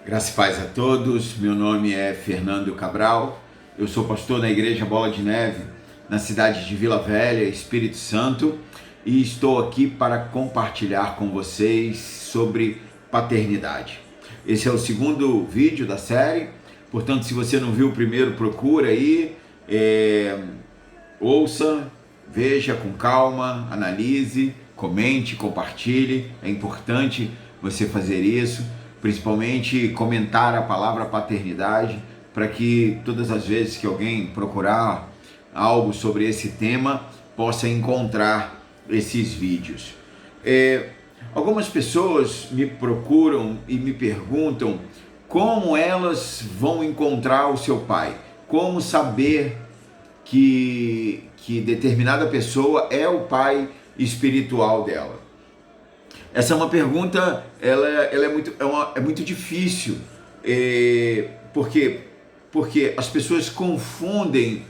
Graça e paz a todos, meu nome é Fernando Cabral, eu sou pastor na Igreja Bola de Neve, na cidade de Vila Velha, Espírito Santo, e estou aqui para compartilhar com vocês sobre paternidade. Esse é o segundo vídeo da série, portanto, se você não viu o primeiro, procura aí, ouça, veja com calma, analise, comente, compartilhe, é importante você fazer isso. Principalmente comentar a palavra paternidade, para que todas as vezes que alguém procurar algo sobre esse tema, possa encontrar esses vídeos. Algumas pessoas me procuram e me perguntam como elas vão encontrar o seu pai, como saber que determinada pessoa é o pai espiritual dela. Essa é uma pergunta, ela é muito difícil, porque as pessoas confundem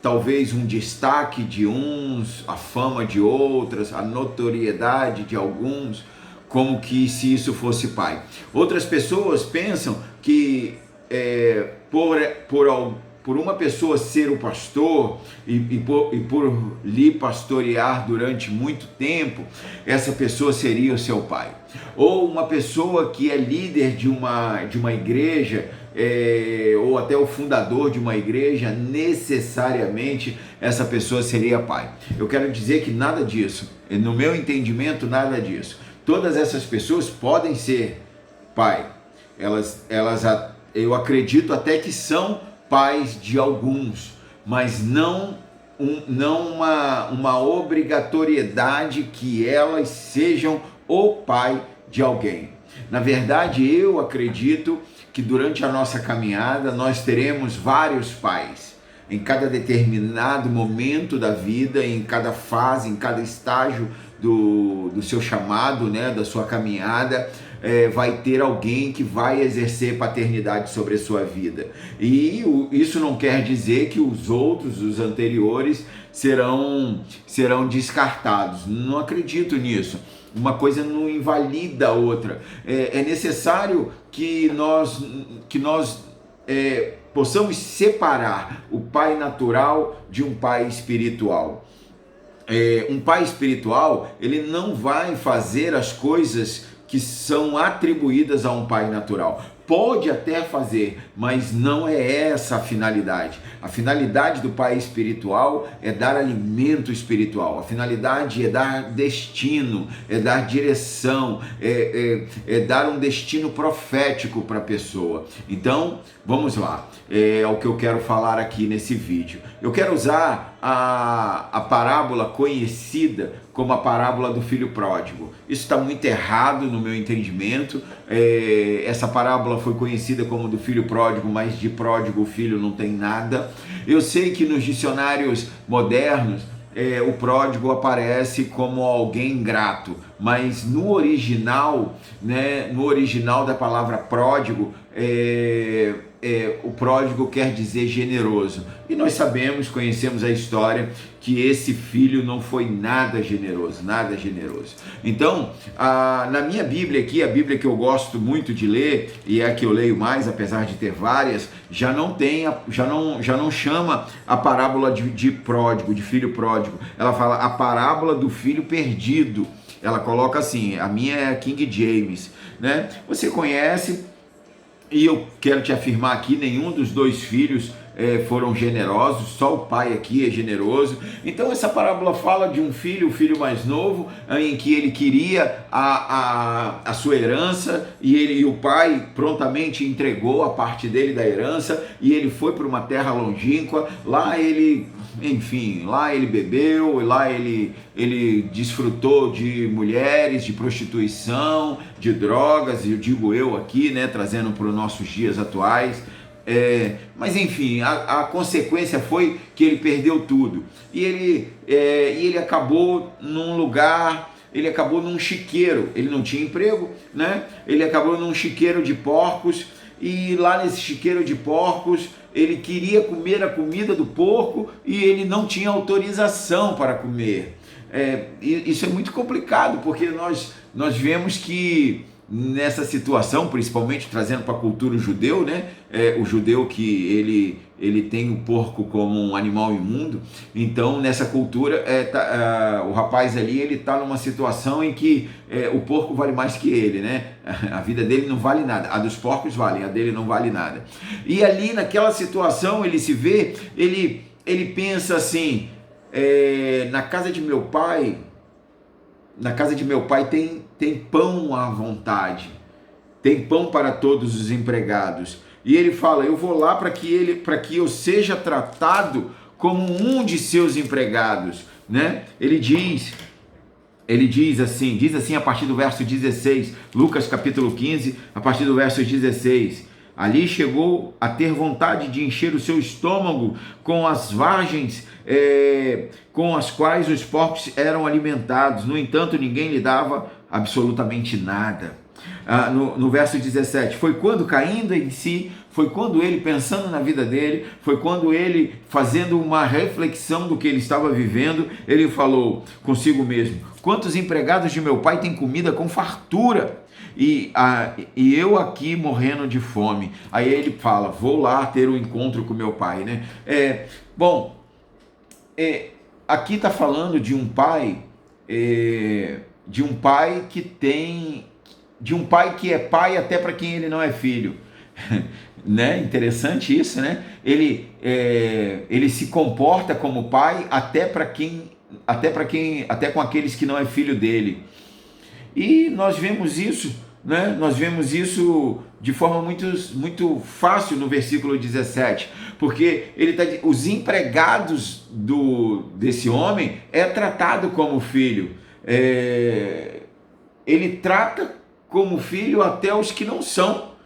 talvez um destaque de uns, a fama de outras, a notoriedade de alguns, como que se isso fosse pai. Outras pessoas pensam que por uma pessoa ser o pastor e por lhe pastorear durante muito tempo, essa pessoa seria o seu pai. Ou uma pessoa que é líder de uma igreja, ou até o fundador de uma igreja, necessariamente essa pessoa seria pai. Eu quero dizer que nada disso, no meu entendimento, nada disso. Todas essas pessoas podem ser pai. Eu acredito até que são pais de alguns, mas não uma obrigatoriedade que elas sejam o pai de alguém. Na verdade, eu acredito que durante a nossa caminhada nós teremos vários pais. Em cada determinado momento da vida, em cada fase, em cada estágio do seu chamado, né, da sua caminhada, vai ter alguém que vai exercer paternidade sobre a sua vida. E isso não quer dizer que os anteriores serão descartados. Não acredito nisso. Uma coisa não invalida a outra. É necessário que nós possamos separar o pai natural de um pai espiritual. Um pai espiritual, ele não vai fazer as coisas que são atribuídas a um pai natural. Pode até fazer, mas não é essa a finalidade. A finalidade do pai espiritual é dar alimento espiritual. A finalidade é dar destino, é dar direção, é dar um destino profético para a pessoa. Então, vamos lá. É o que eu quero falar aqui nesse vídeo. Eu quero usar a parábola conhecida como a parábola do filho pródigo. Isso está muito errado no meu entendimento. Essa parábola foi conhecida como do filho pródigo, mas de pródigo o filho não tem nada. Eu sei que nos dicionários modernos o pródigo aparece como alguém ingrato, mas no original, né, no original da palavra pródigo, o pródigo quer dizer generoso. E nós sabemos, conhecemos a história, que esse filho não foi nada generoso, nada generoso. Então, na minha Bíblia aqui, a Bíblia que eu gosto muito de ler, e é a que eu leio mais, apesar de ter várias, já não chama a parábola de pródigo, de filho pródigo. Ela fala a parábola do filho perdido. Ela coloca assim, a minha é a King James, né? Você conhece, e eu quero te afirmar aqui, nenhum dos dois filhos foram generosos, só o pai aqui é generoso. Então essa parábola fala de um filho, o filho mais novo, em que ele queria a sua herança, e o pai prontamente entregou a parte dele da herança, e ele foi para uma terra longínqua. Lá ele bebeu, lá ele desfrutou de mulheres, de prostituição, de drogas, eu digo eu aqui, né, trazendo para os nossos dias atuais. Mas enfim, a consequência foi que ele perdeu tudo. E ele acabou num lugar, ele acabou num chiqueiro. Ele não tinha emprego, né? Ele acabou num chiqueiro de porcos. E lá nesse chiqueiro de porcos, ele queria comer a comida do porco e ele não tinha autorização para comer. Isso é muito complicado, porque nós vemos que nessa situação, principalmente trazendo para a cultura judeu, né? O judeu que ele tem o porco como um animal imundo. Então nessa cultura o rapaz ali, ele está numa situação em que o porco vale mais que ele, né? A vida dele não vale nada, a dos porcos vale, a dele não vale nada. E ali naquela situação ele se vê, ele pensa assim, na casa de meu pai tem pão à vontade, tem pão para todos os empregados. E ele fala, eu vou lá para que eu seja tratado como um de seus empregados, né? Ele diz assim a partir do verso 16, Lucas capítulo 15, a partir do verso 16. Ali chegou a ter vontade de encher o seu estômago com as vagens com as quais os porcos eram alimentados. No entanto, ninguém lhe dava absolutamente nada. No verso 17, foi quando caindo em si, foi quando ele pensando na vida dele, foi quando ele fazendo uma reflexão do que ele estava vivendo, ele falou consigo mesmo, quantos empregados de meu pai têm comida com fartura? E eu aqui morrendo de fome. Aí ele fala, vou lá ter um encontro com meu pai, né? Aqui está falando de um pai, de um pai que é pai até para quem ele não é filho, né? Interessante isso, né? Ele se comporta como pai até com aqueles que não é filho dele. E nós vemos isso, né? Nós vemos isso de forma muito fácil no versículo 17, porque os empregados desse homem tratado como filho. Ele trata como filho até os que não são.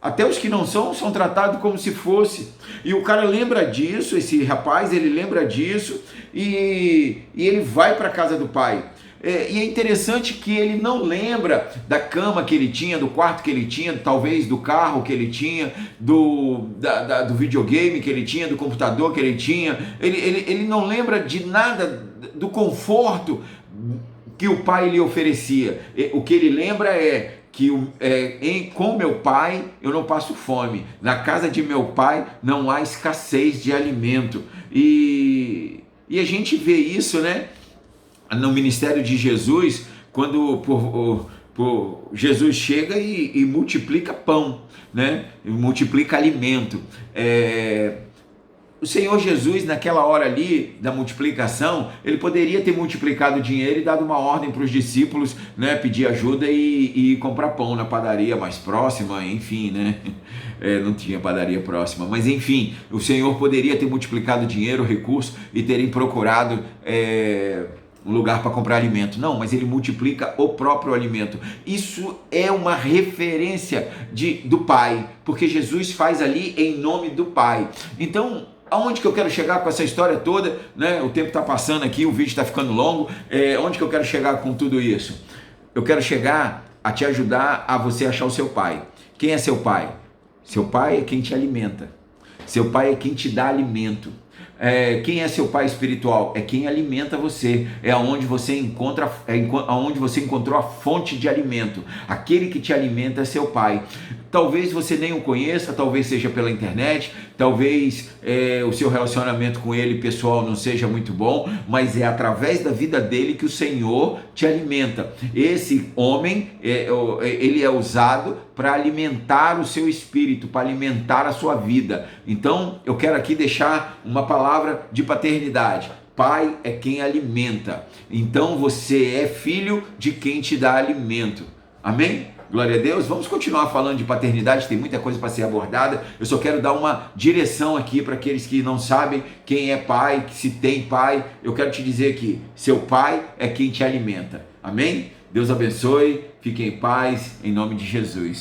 Até os que não são tratados como se fosse. E o cara lembra disso, esse rapaz, ele lembra disso e ele vai para a casa do pai. E é interessante que ele não lembra da cama que ele tinha, do quarto que ele tinha, talvez do carro que ele tinha, do videogame que ele tinha, do computador que ele tinha. Ele não lembra de nada do conforto que o pai lhe oferecia. O que ele lembra é que com meu pai eu não passo fome, na casa de meu pai não há escassez de alimento. E a gente vê isso, né? No ministério de Jesus, quando Jesus chega e multiplica pão, né? Multiplica alimento. O Senhor Jesus, naquela hora ali da multiplicação, ele poderia ter multiplicado o dinheiro e dado uma ordem para os discípulos, né, pedir ajuda e comprar pão na padaria mais próxima, enfim, né? Não tinha padaria próxima, mas enfim, o Senhor poderia ter multiplicado o dinheiro, o recurso e terem procurado um lugar para comprar alimento. Não, mas ele multiplica o próprio alimento. Isso é uma referência do Pai, porque Jesus faz ali em nome do Pai. Então, aonde que eu quero chegar com essa história toda, né? O tempo está passando aqui, o vídeo está ficando longo. Onde que eu quero chegar com tudo isso? Eu quero chegar a te ajudar a você achar o seu pai. Quem é seu pai? Seu pai é quem te alimenta. Seu pai é quem te dá alimento. Quem é seu pai espiritual? É quem alimenta você, aonde você encontrou a fonte de alimento. Aquele que te alimenta é seu pai. Talvez você nem o conheça, talvez seja pela internet, talvez o seu relacionamento com ele pessoal não seja muito bom, mas é através da vida dele que o Senhor te alimenta. Esse homem, ele é usado para alimentar o seu espírito, para alimentar a sua vida. Então, eu quero aqui deixar uma palavra de paternidade. Pai é quem alimenta. Então, você é filho de quem te dá alimento. Amém? Glória a Deus. Vamos continuar falando de paternidade, tem muita coisa para ser abordada. Eu só quero dar uma direção aqui para aqueles que não sabem quem é pai, se tem pai. Eu quero te dizer que seu pai é quem te alimenta. Amém? Deus abençoe, fiquem em paz, em nome de Jesus.